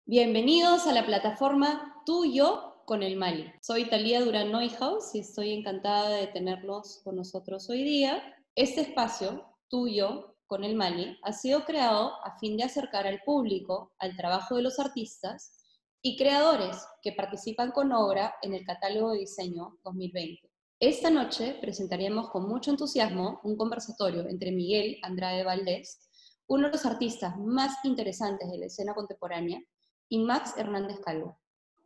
Bienvenidos a la plataforma Tú y Yo con el Mali. Soy Thalía Durán Neuhaus y estoy encantada de tenerlos con nosotros hoy día. Este espacio, Tú y Yo con el Mali, ha sido creado a fin de acercar al público al trabajo de los artistas y creadores que participan con obra en el catálogo de diseño 2020. Esta noche presentaremos con mucho entusiasmo un conversatorio entre Miguel Andrade Valdés, uno de los artistas más interesantes de la escena contemporánea, y Max Hernández Calvo,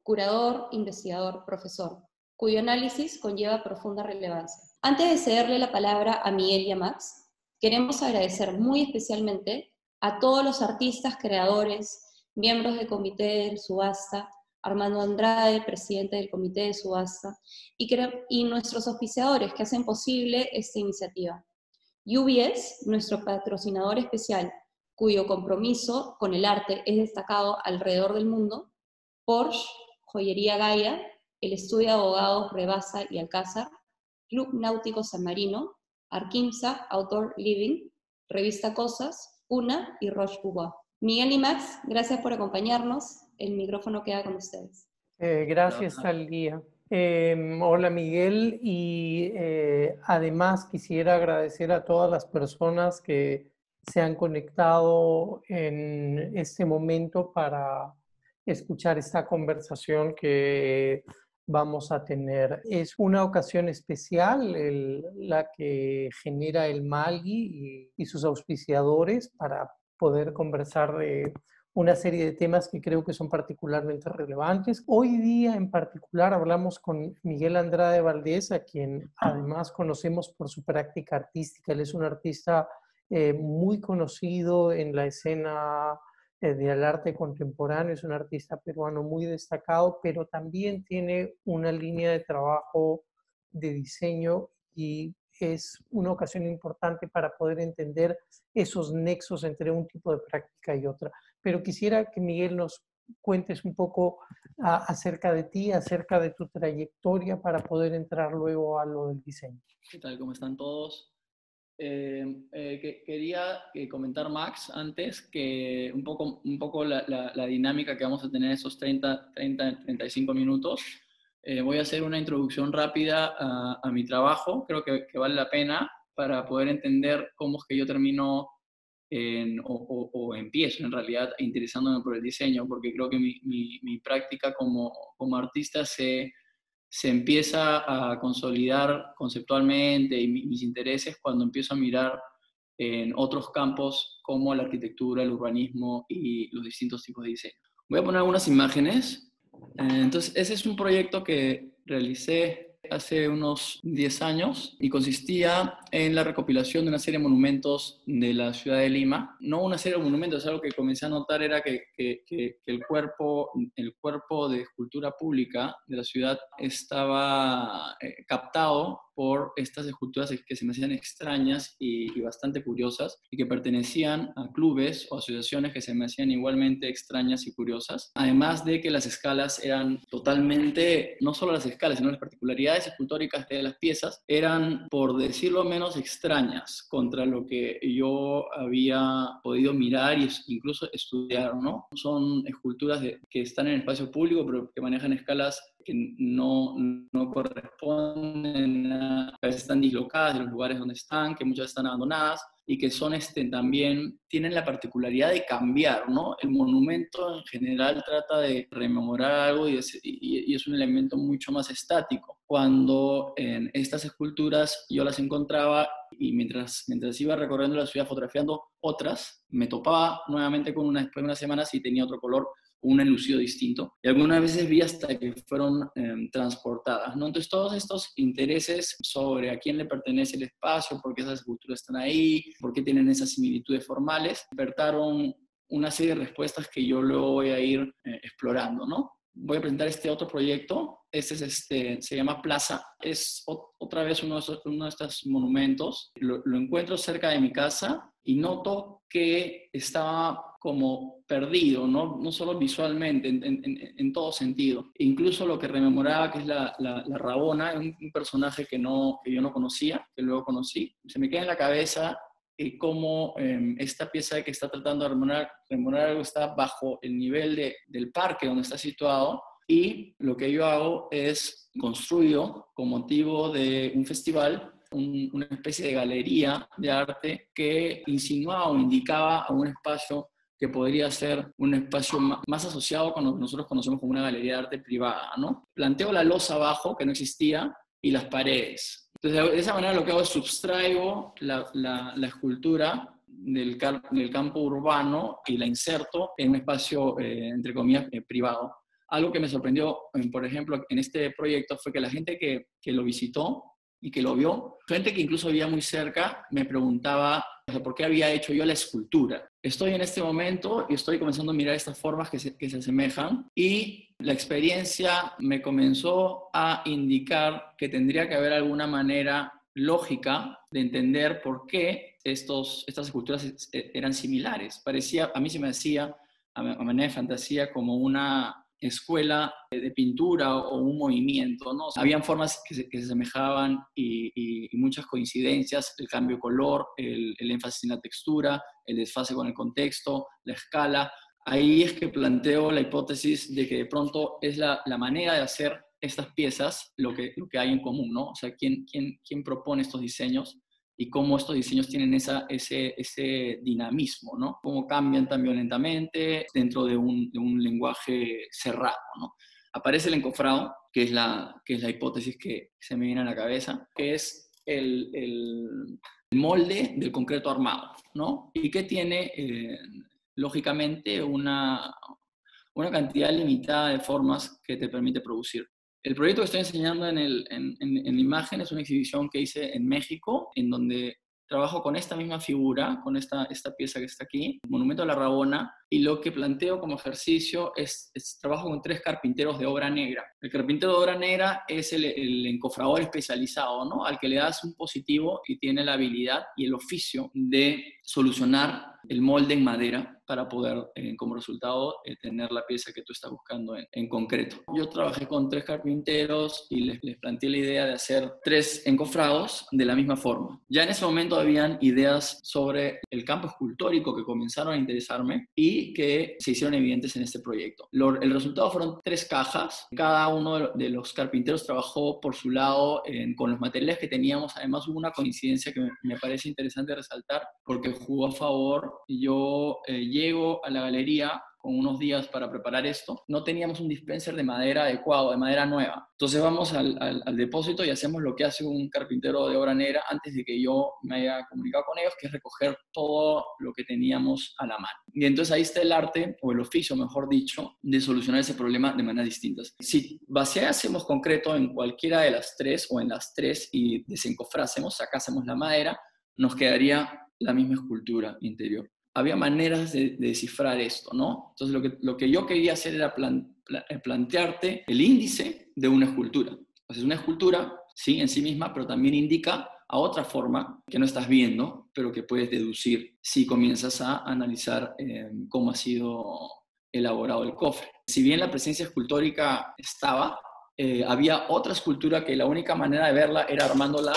curador, investigador, profesor, cuyo análisis conlleva profunda relevancia. Antes de cederle la palabra a Miguel y a Max, queremos agradecer muy especialmente a todos los artistas, creadores, miembros del comité de subasta, Armando Andrade, presidente del comité de subasta, y nuestros auspiciadores que hacen posible esta iniciativa. UBS, nuestro patrocinador especial, cuyo compromiso con el arte es destacado alrededor del mundo; Porsche, Joyería Gaia, el estudio de abogados Rebasa y Alcázar, Club Náutico San Marino, Arquimsa, Outdoor Living, Revista Cosas, Una y Roche Bobois. Miguel y Max, gracias por acompañarnos. El micrófono queda con ustedes. Gracias, Thalía. Hola, Miguel, y además quisiera agradecer a todas las personas que se han conectado en este momento para escuchar esta conversación que vamos a tener. Es una ocasión especial la que genera el Mali y sus auspiciadores para poder conversar de una serie de temas que creo que son particularmente relevantes. Hoy día en particular hablamos con Miguel Andrade Valdés, a quien además conocemos por su práctica artística. Él es un artista muy conocido en la escena del arte contemporáneo, es un artista peruano muy destacado, pero también tiene una línea de trabajo de diseño y es una ocasión importante para poder entender esos nexos entre un tipo de práctica y otra. Pero quisiera que Miguel nos cuentes un poco acerca de ti, acerca de tu trayectoria para poder entrar luego a lo del diseño. ¿Qué tal? ¿Cómo están todos? Quería comentar, Max, antes que un poco la dinámica que vamos a tener esos 35 minutos. Voy a hacer una introducción rápida a mi trabajo, creo que vale la pena para poder entender cómo es que yo termino o empiezo en realidad interesándome por el diseño, porque creo que mi práctica como artista se empieza a consolidar conceptualmente y mis intereses cuando empiezo a mirar en otros campos como la arquitectura, el urbanismo y los distintos tipos de diseño. Voy a poner algunas imágenes. Entonces, ese es un proyecto que realicé hace unos 10 años y consistía en la recopilación de una serie de monumentos de la ciudad de Lima. No una serie de monumentos, algo que comencé a notar era que el cuerpo de escultura pública de la ciudad estaba captado por estas esculturas que se me hacían extrañas y bastante curiosas y que pertenecían a clubes o asociaciones que se me hacían igualmente extrañas y curiosas. Además de que las escalas eran totalmente, no solo las escalas, sino las particularidades escultóricas de las piezas eran, por decirlo menos, extrañas contra lo que yo había podido mirar e incluso estudiar, ¿no? Son esculturas que están en el espacio público, pero que manejan escalas que no corresponden, a veces están dislocadas de los lugares donde están, que muchas están abandonadas y que son también tienen la particularidad de cambiar, ¿no? El monumento en general trata de rememorar algo y es un elemento mucho más estático. Cuando en estas esculturas yo las encontraba y mientras iba recorriendo la ciudad fotografiando otras, me topaba nuevamente con una después de unas semanas y tenía otro color, un enlucido distinto, y algunas veces vi hasta que fueron transportadas, ¿no? Entonces todos estos intereses sobre a quién le pertenece el espacio, por qué esas esculturas están ahí, por qué tienen esas similitudes formales, despertaron una serie de respuestas que yo luego voy a ir explorando, ¿no? Voy a presentar este otro proyecto. Se llama Plaza. Es otra vez uno de estos monumentos. Lo encuentro cerca de mi casa y noto que estaba como perdido, no solo visualmente, en todo sentido. Incluso lo que rememoraba, que es la Rabona, un personaje que yo no conocía, que luego conocí. Se me queda en la cabeza cómo esta pieza que está tratando de remodelar algo está bajo el nivel del parque donde está situado, y lo que yo hago es construyo con motivo de un festival una especie de galería de arte que insinuaba o indicaba a un espacio que podría ser un espacio más asociado con lo que nosotros conocemos como una galería de arte privada, ¿no? Planteo la losa abajo, que no existía, y las paredes. Entonces, de esa manera lo que hago es subtraigo la escultura del campo urbano y la inserto en un espacio, entre comillas, privado. Algo que me sorprendió, por ejemplo, en este proyecto fue que la gente que lo visitó y que lo vio, gente que incluso vivía muy cerca, me preguntaba, o sea, por qué había hecho yo la escultura. Estoy en este momento y estoy comenzando a mirar estas formas que se asemejan, y la experiencia me comenzó a indicar que tendría que haber alguna manera lógica de entender por qué estas esculturas eran similares. A mí se me hacía, a manera de fantasía, como una escuela de pintura o un movimiento, ¿no? O sea, habían formas que se asemejaban y muchas coincidencias, el cambio de color, el énfasis en la textura, el desfase con el contexto, la escala. Ahí es que planteo la hipótesis de que de pronto es la manera de hacer estas piezas lo que hay en común, ¿no? O sea, ¿quién propone estos diseños? Y cómo estos diseños tienen ese dinamismo, ¿no? Cómo cambian tan violentamente dentro de un lenguaje cerrado, ¿no? Aparece el encofrado, que es la hipótesis que se me viene a la cabeza, que es el molde del concreto armado, ¿no? Y que tiene, lógicamente, una cantidad limitada de formas que te permite producir. El proyecto que estoy enseñando en la imagen es una exhibición que hice en México, en donde trabajo con esta misma figura, con esta pieza que está aquí, Monumento a la Rabona, y lo que planteo como ejercicio es trabajo con 3 carpinteros de obra negra. El carpintero de obra negra es el encofrador especializado, ¿no? Al que le das un positivo y tiene la habilidad y el oficio de solucionar el molde en madera para poder, como resultado, tener la pieza que tú estás buscando en concreto. Yo trabajé con 3 carpinteros y les planteé la idea de hacer 3 encofrados de la misma forma. Ya en ese momento habían ideas sobre el campo escultórico que comenzaron a interesarme y que se hicieron evidentes en este proyecto. El resultado fueron 3 cajas. Cada uno de los carpinteros trabajó por su lado con los materiales que teníamos. Además, hubo una coincidencia que me parece interesante resaltar porque jugó a favor. Yo llego a la galería con unos días para preparar esto. No teníamos un dispenser de madera adecuado, de madera nueva. Entonces vamos al depósito y hacemos lo que hace un carpintero de obra negra antes de que yo me haya comunicado con ellos, que es recoger todo lo que teníamos a la mano. Y entonces ahí está el arte, o el oficio, mejor dicho, de solucionar ese problema de maneras distintas. Si vaciásemos concreto en cualquiera de las 3 o en las 3 y desencofrásemos, sacásemos la madera, nos quedaría la misma escultura interior. Había maneras de descifrar esto, ¿no? Entonces lo que yo quería hacer era plantearte el índice de una escultura. Pues es una escultura, sí, en sí misma, pero también indica a otra forma que no estás viendo, pero que puedes deducir si comienzas a analizar cómo ha sido elaborado el cofre. Si bien la presencia escultórica estaba, había otra escultura que la única manera de verla era armándola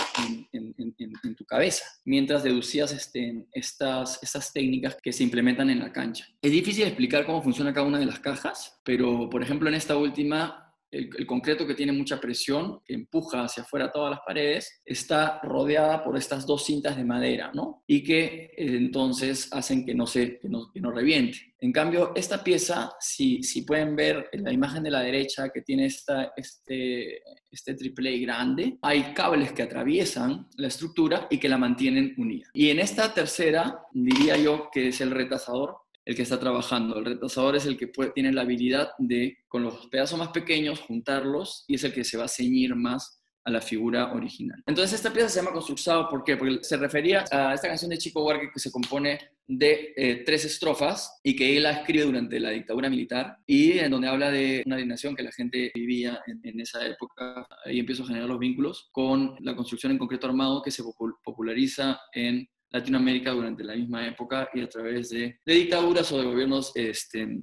en tu cabeza, mientras deducías estas técnicas que se implementan en la cancha. Es difícil explicar cómo funciona cada una de las cajas, pero por ejemplo en esta última, el concreto, que tiene mucha presión, que empuja hacia afuera todas las paredes, está rodeada por estas 2 cintas de madera, ¿no? Y que entonces hacen que no reviente. En cambio, esta pieza, si pueden ver en la imagen de la derecha, que tiene este triple grande, hay cables que atraviesan la estructura y que la mantienen unida. Y en esta tercera, diría yo que es el retazador el que está trabajando. El retazador es el que tiene la habilidad de, con los pedazos más pequeños, juntarlos, y es el que se va a ceñir más a la figura original. Entonces esta pieza se llama Construxado, ¿por qué? Porque se refería a esta canción de Chico Buarque que se compone de 3 estrofas y que él la escribe durante la dictadura militar, y en donde habla de una alienación que la gente vivía en esa época. Ahí empiezo a generar los vínculos con la construcción en concreto armado que se populariza en Latinoamérica durante la misma época y a través de dictaduras o de gobiernos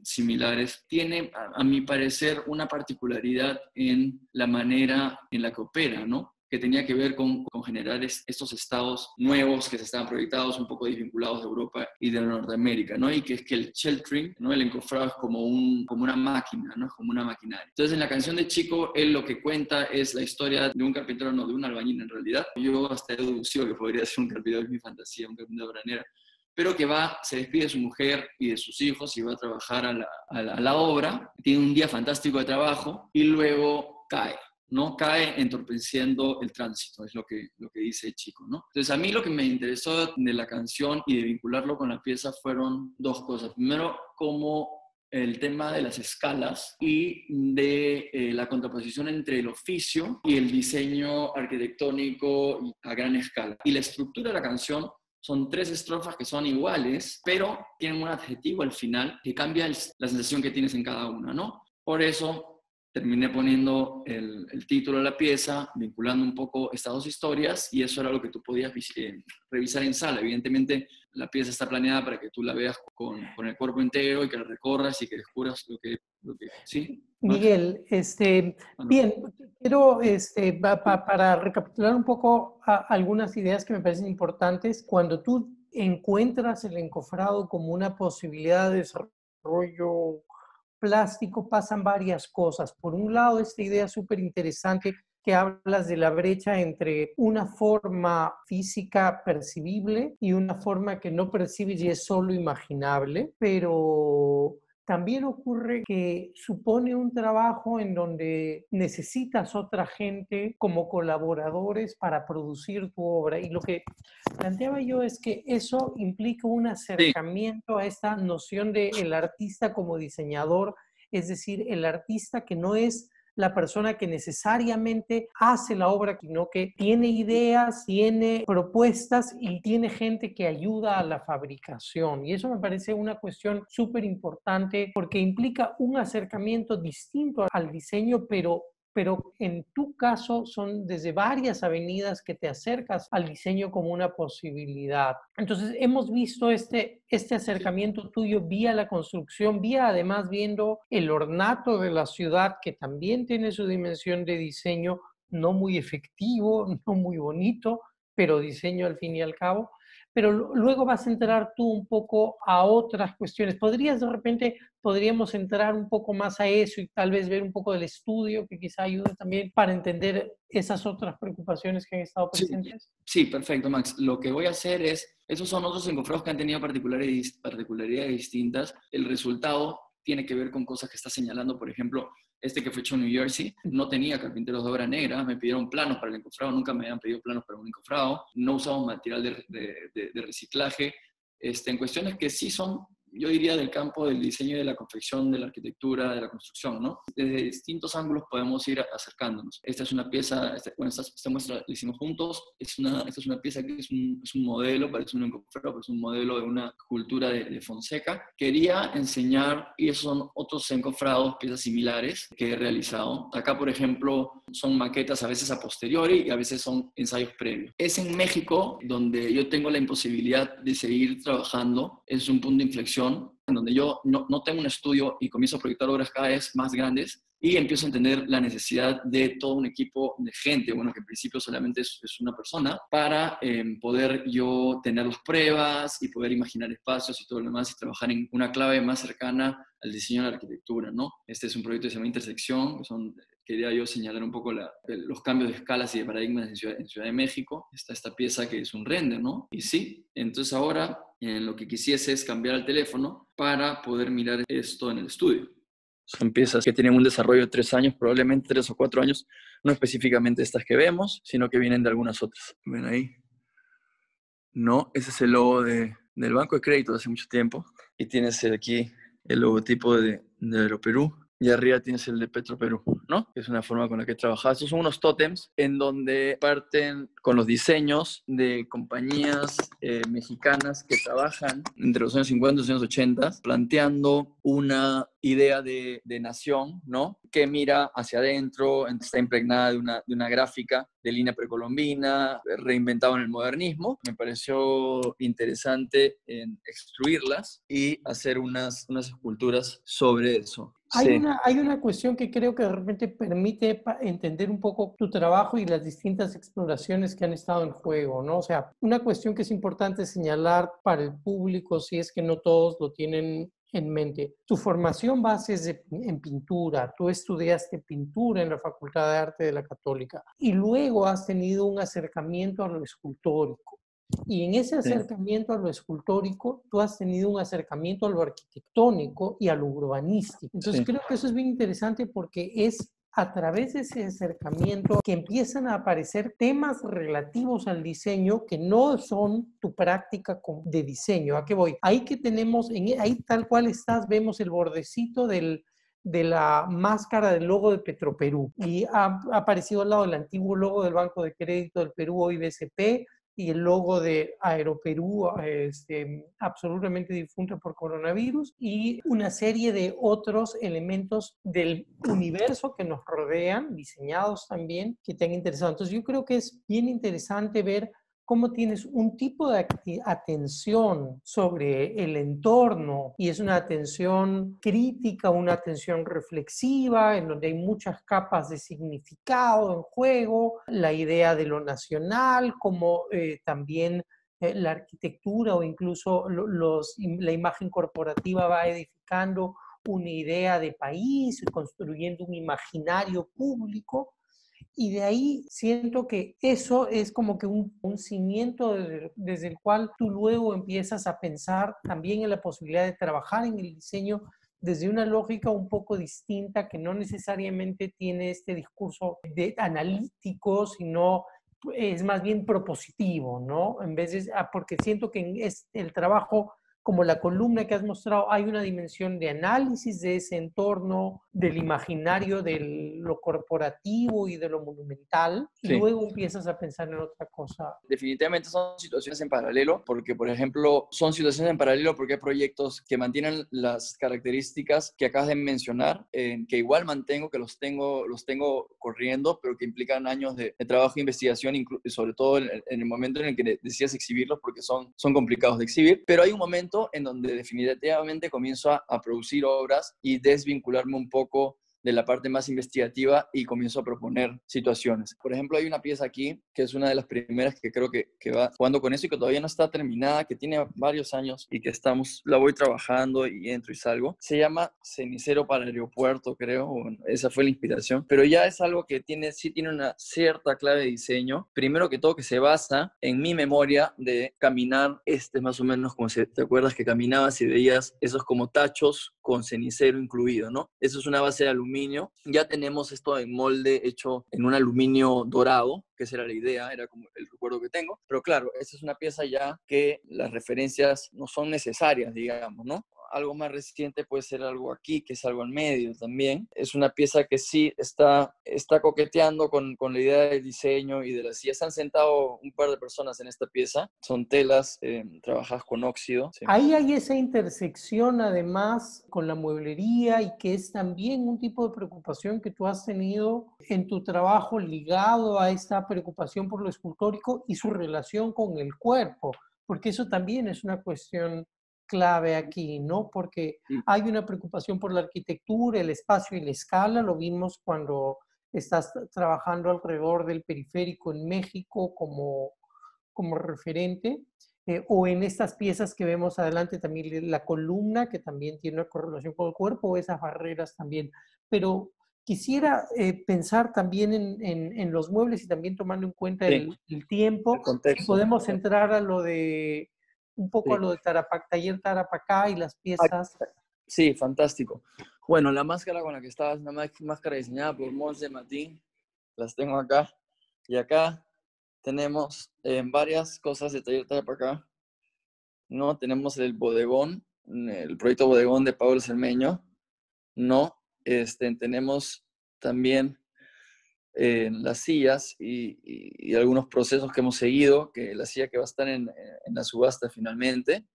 similares. Tiene, a mi parecer, una particularidad en la manera en la que opera, ¿no? que tenía que ver con generar estos estados nuevos que se estaban proyectados, un poco desvinculados de Europa y de Norteamérica, ¿no? Y que es que el sheltering, ¿no? El encofrado es como una máquina, ¿no? Es como una maquinaria. Entonces, en la canción de Chico, él lo que cuenta es la historia de un carpintero, no, de un albañil en realidad. Yo hasta he deducido que podría ser un carpintero, es mi fantasía, un carpintero granero, pero que se despide de su mujer y de sus hijos y va a trabajar a la obra, tiene un día fantástico de trabajo y luego cae, ¿no? Cae entorpeciendo el tránsito, es lo que dice el chico, ¿no? Entonces, a mí lo que me interesó de la canción y de vincularlo con la pieza fueron dos cosas. Primero, como el tema de las escalas y de la contraposición entre el oficio y el diseño arquitectónico a gran escala. Y la estructura de la canción son 3 estrofas que son iguales, pero tienen un adjetivo al final que cambia la sensación que tienes en cada una, ¿no? Por eso terminé poniendo el título de la pieza, vinculando un poco estas dos historias, y eso era lo que tú podías revisar en sala. Evidentemente, la pieza está planeada para que tú la veas con el cuerpo entero y que la recorras y que descubras lo que ¿sí? Miguel, Bueno, bien, quiero, para recapitular un poco algunas ideas que me parecen importantes, cuando tú encuentras el encofrado como una posibilidad de desarrollo plástico, pasan varias cosas. Por un lado, esta idea súper interesante que hablas de la brecha entre una forma física percibible y una forma que no percibes y es solo imaginable, pero también ocurre que supone un trabajo en donde necesitas otra gente como colaboradores para producir tu obra. Y lo que planteaba yo es que eso implica un sí, acercamiento a esta noción del artista como diseñador, es decir, el artista que no es la persona que necesariamente hace la obra, sino que tiene ideas, tiene propuestas y tiene gente que ayuda a la fabricación. Y eso me parece una cuestión súper importante porque implica un acercamiento distinto al diseño, pero en tu caso son desde varias avenidas que te acercas al diseño como una posibilidad. Entonces hemos visto este acercamiento tuyo vía la construcción, vía además viendo el ornato de la ciudad que también tiene su dimensión de diseño, no muy efectivo, no muy bonito, pero diseño al fin y al cabo. Pero luego vas a entrar tú un poco a otras cuestiones. Podríamos entrar un poco más a eso y tal vez ver un poco del estudio que quizá ayude también para entender esas otras preocupaciones que han estado sí, presentes. sí, perfecto, Max. Lo que voy a hacer esos son otros encofrados que han tenido particularidades distintas. El resultado tiene que ver con cosas que está señalando, por ejemplo, este que fue hecho en New Jersey, no tenía carpinteros de obra negra, me pidieron planos para el encofrado, nunca me habían pedido planos para un encofrado, no usamos material de reciclaje, en cuestiones que sí son, yo diría, del campo del diseño y de la confección, de la arquitectura, de la construcción, ¿no? Desde distintos ángulos podemos ir acercándonos. Esta es una pieza, esta muestra la hicimos juntos, esta es una pieza que es un modelo, parece un encofrado, pero es un modelo de una cultura de Fonseca. Quería enseñar, y esos son otros encofrados, piezas similares que he realizado. Acá, por ejemplo, son maquetas a veces a posteriori y a veces son ensayos previos. Es en México donde yo tengo la imposibilidad de seguir trabajando, es un punto de inflexión en donde yo no tengo un estudio y comienzo a proyectar obras cada vez más grandes y empiezo a entender la necesidad de todo un equipo de gente, bueno, que en principio solamente es una persona, para poder yo tener las pruebas y poder imaginar espacios y todo lo demás y trabajar en una clave más cercana al diseño de la arquitectura, ¿no? Este es un proyecto que se llama Intersección, quería yo señalar un poco los cambios de escalas y de paradigmas en Ciudad de México. Está esta pieza que es un render, ¿no? Y sí, entonces ahora lo que quisiese es cambiar el teléfono para poder mirar esto en el estudio. Son piezas que tienen un desarrollo de 3 años, probablemente 3 o 4 años, no específicamente estas que vemos, sino que vienen de algunas otras. ¿Ven ahí? No, ese es el logo del Banco de Crédito de hace mucho tiempo. Y tienes aquí el logotipo de Aeroperú. Y arriba tienes el de Petroperú, ¿no? Que es una forma con la que he trabajado. Estos son unos tótems en donde parten con los diseños de compañías mexicanas que trabajan entre los años 50 y los años 80, planteando una idea de nación, ¿no? Que mira hacia adentro, está impregnada de una gráfica de línea precolombina, reinventado en el modernismo. Me pareció interesante extruirlas y hacer unas esculturas sobre eso. Sí, Hay una cuestión que creo que de repente permite entender un poco tu trabajo y las distintas exploraciones que han estado en juego, ¿no? O sea, una cuestión que es importante señalar para el público, si es que no todos lo tienen en mente. Tu formación base es en pintura, tú estudiaste pintura en la Facultad de Arte de la Católica y luego has tenido un acercamiento a lo escultórico. Y en ese sí, acercamiento a lo escultórico, tú has tenido un acercamiento a lo arquitectónico y a lo urbanístico. Entonces sí. creo que eso es bien interesante porque es a través de ese acercamiento que empiezan a aparecer temas relativos al diseño que no son tu práctica de diseño. ¿A qué voy? Ahí que tenemos, ahí tal cual estás, vemos el bordecito de la máscara del logo de Petroperú y ha aparecido al lado el antiguo logo del Banco de Crédito del Perú, hoy BCP, y el logo de Aeroperú, absolutamente difunta por coronavirus, y una serie de otros elementos del universo que nos rodean, diseñados también, que te han interesado. Entonces yo creo que es bien interesante ver cómo tienes un tipo de atención sobre el entorno y es una atención crítica, una atención reflexiva, en donde hay muchas capas de significado en juego, la idea de lo nacional, como también la arquitectura o incluso la imagen corporativa va edificando una idea de país, construyendo un imaginario público. Y de ahí siento que eso es como que un cimiento desde el cual tú luego empiezas a pensar también en la posibilidad de trabajar en el diseño desde una lógica un poco distinta que no necesariamente tiene este discurso de analítico, sino es más bien propositivo, ¿no? En vez de, porque siento que es el trabajo como la columna que has mostrado, hay una dimensión de análisis de ese entorno, del imaginario, de lo corporativo y de lo monumental, y Sí. luego empiezas a pensar en otra cosa. Definitivamente son situaciones en paralelo, porque, por ejemplo, son situaciones en paralelo porque hay proyectos que mantienen las características que acabas de mencionar, que igual mantengo, que los tengo corriendo, pero que implican años de trabajo e investigación, sobre todo en el momento en el que decidas exhibirlos, porque son complicados de exhibir. Pero hay un momento en donde definitivamente comienzo a producir obras y desvincularme un poco de la parte más investigativa y comienzo a proponer situaciones. Por ejemplo, hay una pieza aquí que es una de las primeras que creo que va jugando con eso y que todavía no está terminada, que tiene varios años y que la voy trabajando y entro y salgo. Se llama Cenicero para el Aeropuerto, creo. Bueno, esa fue la inspiración. Pero ya es algo que sí tiene una cierta clave de diseño. Primero que todo, que se basa en mi memoria de caminar, más o menos como si te acuerdas que caminabas y veías esos como tachos con cenicero incluido, ¿no? Eso es una base de aluminio. Ya tenemos esto en molde hecho en un aluminio dorado, que esa era la idea, era como el recuerdo que tengo. Pero claro, esta es una pieza ya que las referencias no son necesarias, digamos, ¿no? Algo más reciente puede ser algo aquí, que es algo en medio también. Es una pieza que sí está coqueteando con la idea del diseño y de las sillas. Se han sentado un par de personas en esta pieza. Son telas trabajadas con óxido. Sí. Ahí hay esa intersección además con la mueblería y que es también un tipo de preocupación que tú has tenido en tu trabajo ligado a esta preocupación por lo escultórico y su relación con el cuerpo, porque eso también es una cuestión clave aquí, ¿no? Porque hay una preocupación por la arquitectura, el espacio y la escala, lo vimos cuando estás trabajando alrededor del periférico en México como referente, o en estas piezas que vemos adelante también la columna, que también tiene una correlación con el cuerpo, o esas barreras también. Pero quisiera pensar también en los muebles y también tomando en cuenta Sí, el tiempo, el contexto. si podemos entrar a lo de un poco a Sí. lo de Taller Tarapacá y las piezas. Sí, fantástico. Bueno, la máscara con la que estaba es una máscara diseñada por Mons de Matín. Las tengo acá. Y acá tenemos varias cosas de Taller Tarapacá. No, tenemos el bodegón, el proyecto bodegón de Pablo Cermeño. No, tenemos también las sillas y algunos procesos que hemos seguido, que la silla que va a estar en la subasta finalmente,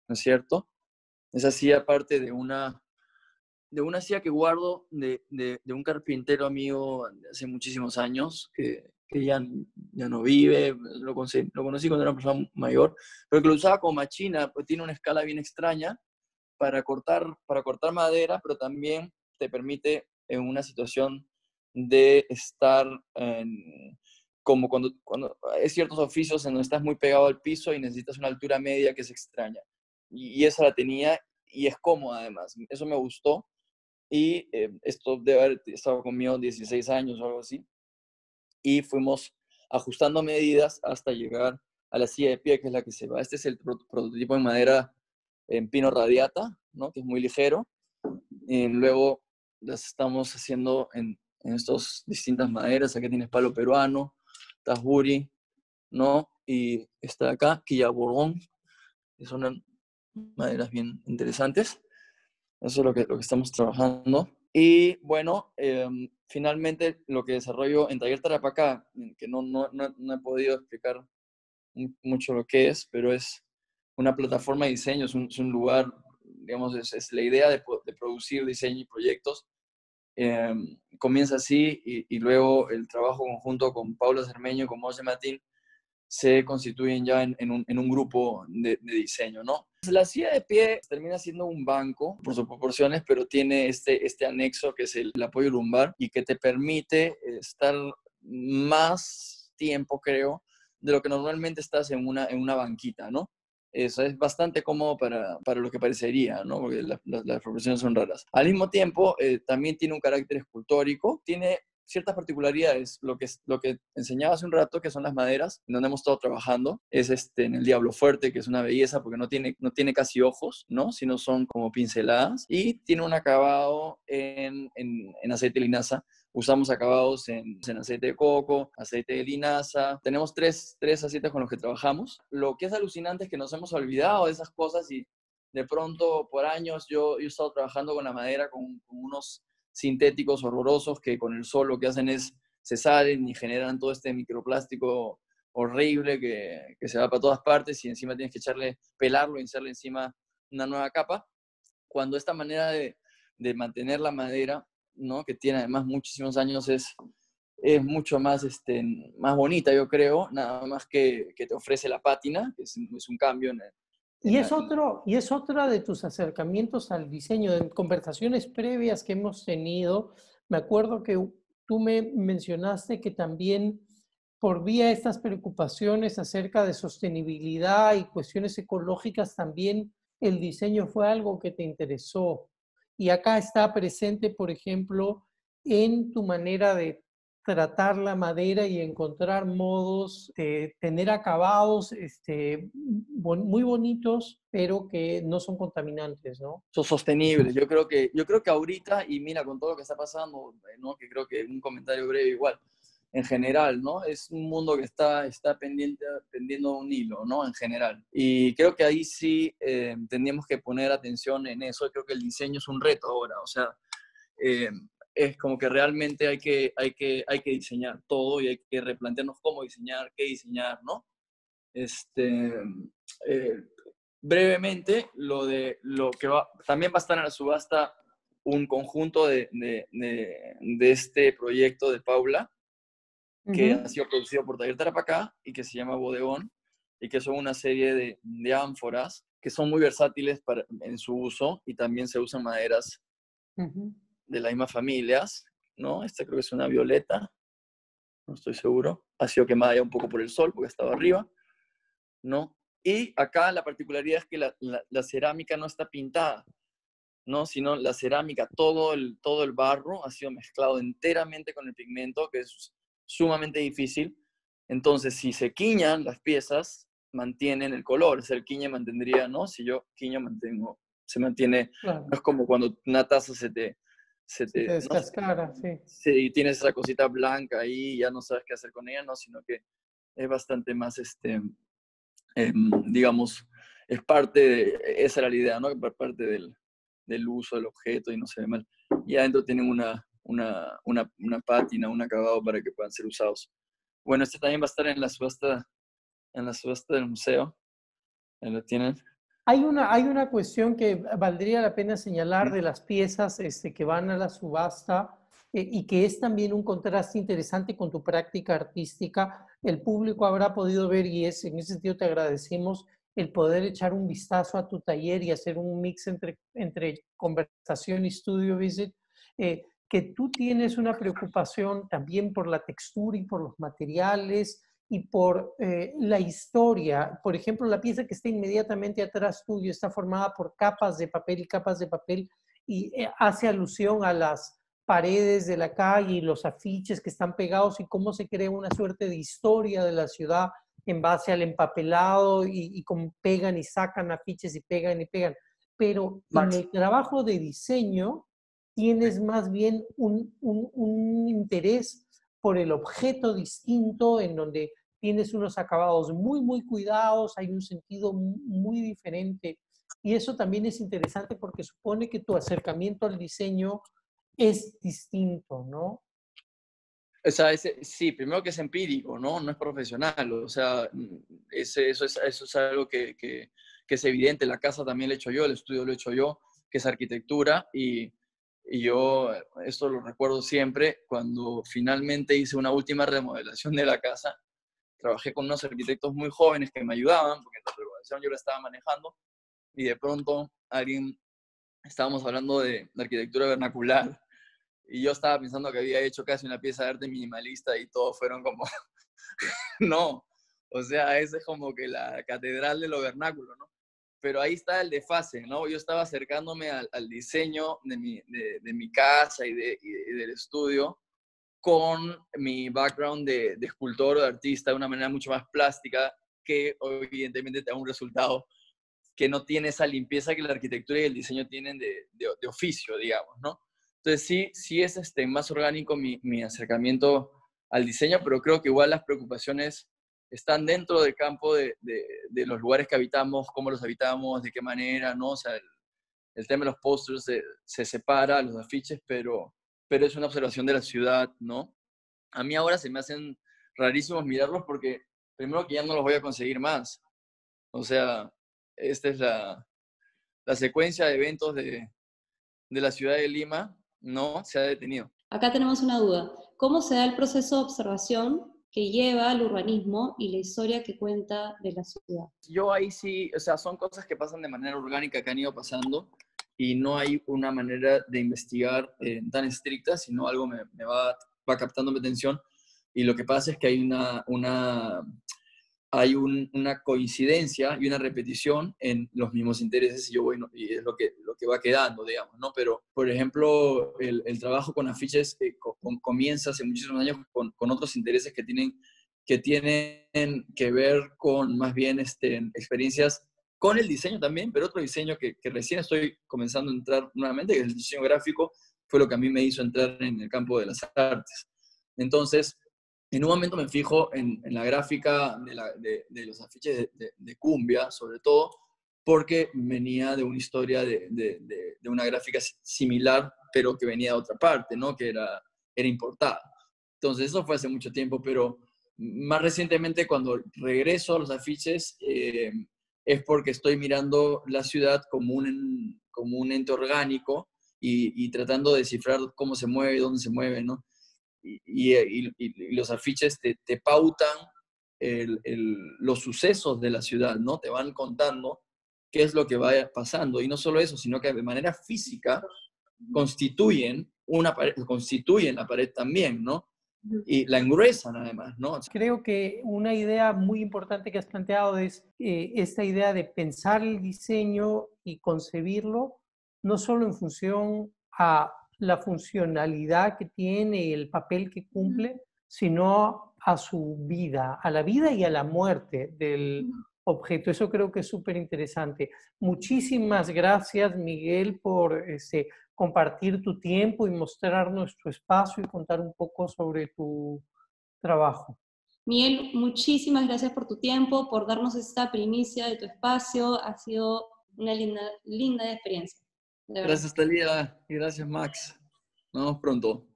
¿no es cierto? Esa silla parte de una silla que guardo de un carpintero amigo de hace muchísimos años, que ya no vive, lo conocí cuando era una persona mayor, pero que lo usaba como machina, pues tiene una escala bien extraña para cortar madera, pero también te permite en una situación de estar como cuando hay ciertos oficios en donde estás muy pegado al piso y necesitas una altura media que se extraña. Y esa la tenía y es cómoda además. Eso me gustó y esto debe haber estado conmigo 16 años o algo así. Y fuimos ajustando medidas hasta llegar a la silla de pie, que es la que se va. Este es el prototipo en madera en pino radiata, ¿no? Que es muy ligero. Y luego las estamos haciendo en estas distintas maderas. Aquí tienes palo peruano, tajuri, ¿no? Y está acá, quilla borbón, que son maderas bien interesantes. Eso es lo que estamos trabajando. Y bueno, finalmente lo que desarrollo en Taller Tarapacá, que no he podido explicar mucho lo que es, pero es una plataforma de diseño, es un lugar, digamos, es la idea de producir diseño y proyectos. Comienza así y luego el trabajo conjunto con Paula Cermeño, con Moshe Matin, se constituyen ya en un grupo de diseño, ¿no? La silla de pie termina siendo un banco por sus proporciones, pero tiene este anexo que es el apoyo lumbar y que te permite estar más tiempo, creo, de lo que normalmente estás en una banquita, ¿no? Eso es bastante cómodo para lo que parecería, ¿no? Porque las proporciones son raras. Al mismo tiempo, también tiene un carácter escultórico, tiene ciertas particularidades. Lo que enseñaba hace un rato, que son las maderas, en donde hemos estado trabajando, es en el Diablo Fuerte, que es una belleza porque no tiene casi ojos, ¿no? Sino son como pinceladas, y tiene un acabado en aceite de linaza. Usamos acabados en aceite de coco, aceite de linaza. Tenemos tres aceites con los que trabajamos. Lo que es alucinante es que nos hemos olvidado de esas cosas y de pronto por años yo he estado trabajando con la madera con unos sintéticos horrorosos que con el sol lo que hacen es se salen y generan todo este microplástico horrible que se va para todas partes y encima tienes que pelarlo y hacerle encima una nueva capa. Cuando esta manera de mantener la madera, ¿no? Que tiene además muchísimos años, es mucho más, más bonita, yo creo, nada más que te ofrece la pátina, que es un cambio Y es otra de tus acercamientos al diseño. En conversaciones previas que hemos tenido, me acuerdo que tú me mencionaste que también por vía de estas preocupaciones acerca de sostenibilidad y cuestiones ecológicas, también el diseño fue algo que te interesó. Y acá está presente, por ejemplo, en tu manera de tratar la madera y encontrar modos de tener acabados muy bonitos, pero que no son contaminantes, ¿no? Son sostenibles. Yo creo que ahorita, y mira, con todo lo que está pasando, ¿no? Que creo que un comentario breve igual, en general, ¿no? Es un mundo que está pendiendo un hilo, ¿no? En general. Y creo que ahí sí tendríamos que poner atención en eso. Creo que el diseño es un reto ahora, o sea, es como que realmente hay que diseñar todo y hay que replantearnos cómo diseñar, qué diseñar, ¿no? Eh, brevemente, lo que también va a estar en la subasta un conjunto de este proyecto de Paula, que ha sido producido por Taller Tarapacá y que se llama Bodegón, y que son una serie de ánforas que son muy versátiles en su uso y también se usan maderas de las mismas familias, ¿no? Esta creo que es una violeta, no estoy seguro. Ha sido quemada ya un poco por el sol porque estaba arriba, ¿no? Y acá la particularidad es que la cerámica no está pintada, ¿no? Sino la cerámica, todo el barro ha sido mezclado enteramente con el pigmento, que es sumamente difícil. Entonces, si se quiñan las piezas, mantienen el color. O sea, el quiñe mantendría, ¿no? Si yo quiño, se mantiene. Claro. No es como cuando una taza se te descascara, ¿no? sí. Sí, tienes esa cosita blanca ahí y ya no sabes qué hacer con ella, ¿no? Sino que es bastante más, digamos, es esa era la idea, ¿no? Parte del uso del objeto y no se ve mal. Y adentro tienen una pátina, un acabado para que puedan ser usados. Bueno, este también va a estar en la subasta del museo. Ahí lo tienen. Hay una cuestión que valdría la pena señalar de las piezas que van a la subasta y que es también un contraste interesante con tu práctica artística. El público habrá podido ver y en ese sentido te agradecemos el poder echar un vistazo a tu taller y hacer un mix entre conversación y studio visit. que tú tienes una preocupación también por la textura y por los materiales y por la historia. Por ejemplo, la pieza que está inmediatamente atrás tuyo está formada por capas de papel y capas de papel y hace alusión a las paredes de la calle y los afiches que están pegados y cómo se crea una suerte de historia de la ciudad en base al empapelado y cómo pegan y sacan afiches y pegan y pegan. Pero en Max, el trabajo de diseño tienes más bien un interés por el objeto distinto en donde tienes unos acabados muy cuidados, hay un sentido muy diferente. Y eso también es interesante porque supone que tu acercamiento al diseño es distinto, ¿no? o sea, sí, primero que es empírico, ¿no? No es profesional. O sea, eso es algo que es evidente. La casa también lo he hecho yo, el estudio lo he hecho yo, que es arquitectura. Y yo esto lo recuerdo siempre. Cuando finalmente hice una última remodelación de la casa, trabajé con unos arquitectos muy jóvenes que me ayudaban, porque la remodelación yo la estaba manejando. Y de pronto estábamos hablando de arquitectura vernacular. Y yo estaba pensando que había hecho casi una pieza de arte minimalista y todos fueron como, no, o sea, esa es como que la catedral de lo vernáculo, ¿no? Pero ahí está el desfase, ¿no? Yo estaba acercándome al diseño de mi casa y del estudio con mi background de escultor o de artista de una manera mucho más plástica que evidentemente te da un resultado que no tiene esa limpieza que la arquitectura y el diseño tienen de oficio, digamos, ¿no? Entonces sí es más orgánico mi acercamiento al diseño, pero creo que igual las preocupaciones están dentro del campo de los lugares que habitamos, cómo los habitamos, de qué manera, ¿no? O sea, el tema de los posters se separa, los afiches, pero es una observación de la ciudad, ¿no? A mí ahora se me hacen rarísimos mirarlos porque primero que ya no los voy a conseguir más. O sea, esta es la secuencia de eventos de la ciudad de Lima, no se ha detenido. Acá tenemos una duda. ¿Cómo se da el proceso de observación que lleva al urbanismo y la historia que cuenta de la ciudad? Yo ahí sí, o sea, son cosas que pasan de manera orgánica, que han ido pasando, y no hay una manera de investigar tan estricta, sino algo me va captando mi atención, y lo que pasa es que hay una coincidencia y una repetición en los mismos intereses y yo voy, y es lo que va quedando, digamos, ¿no? Pero, por ejemplo, el trabajo con afiches comienza hace muchísimos años con otros intereses que tienen que ver con más bien experiencias con el diseño también, pero otro diseño que recién estoy comenzando a entrar nuevamente, que es el diseño gráfico, fue lo que a mí me hizo entrar en el campo de las artes. Entonces, en un momento me fijo en la gráfica de los afiches de Cumbia, sobre todo, porque venía de una historia de una gráfica similar, pero que venía de otra parte, ¿no? Que era importada. Entonces, eso fue hace mucho tiempo, pero más recientemente cuando regreso a los afiches, es porque estoy mirando la ciudad como un ente orgánico y tratando de descifrar cómo se mueve, dónde se mueve, ¿no? Y los afiches te pautan los sucesos de la ciudad, ¿no? Te van contando qué es lo que va pasando. Y no solo eso, sino que de manera física constituyen constituyen la pared también, ¿no? Y la engruesan además, ¿no? Creo que una idea muy importante que has planteado es esta idea de pensar el diseño y concebirlo no solo en función a la funcionalidad que tiene y el papel que cumple, sino a su vida, a la vida y a la muerte del objeto. Eso creo que es súper interesante. Muchísimas gracias, Miguel, por compartir tu tiempo y mostrarnos tu espacio y contar un poco sobre tu trabajo. Miguel, muchísimas gracias por tu tiempo, por darnos esta primicia de tu espacio. Ha sido una linda experiencia. Gracias, Talía, y gracias, Max. Nos vemos pronto.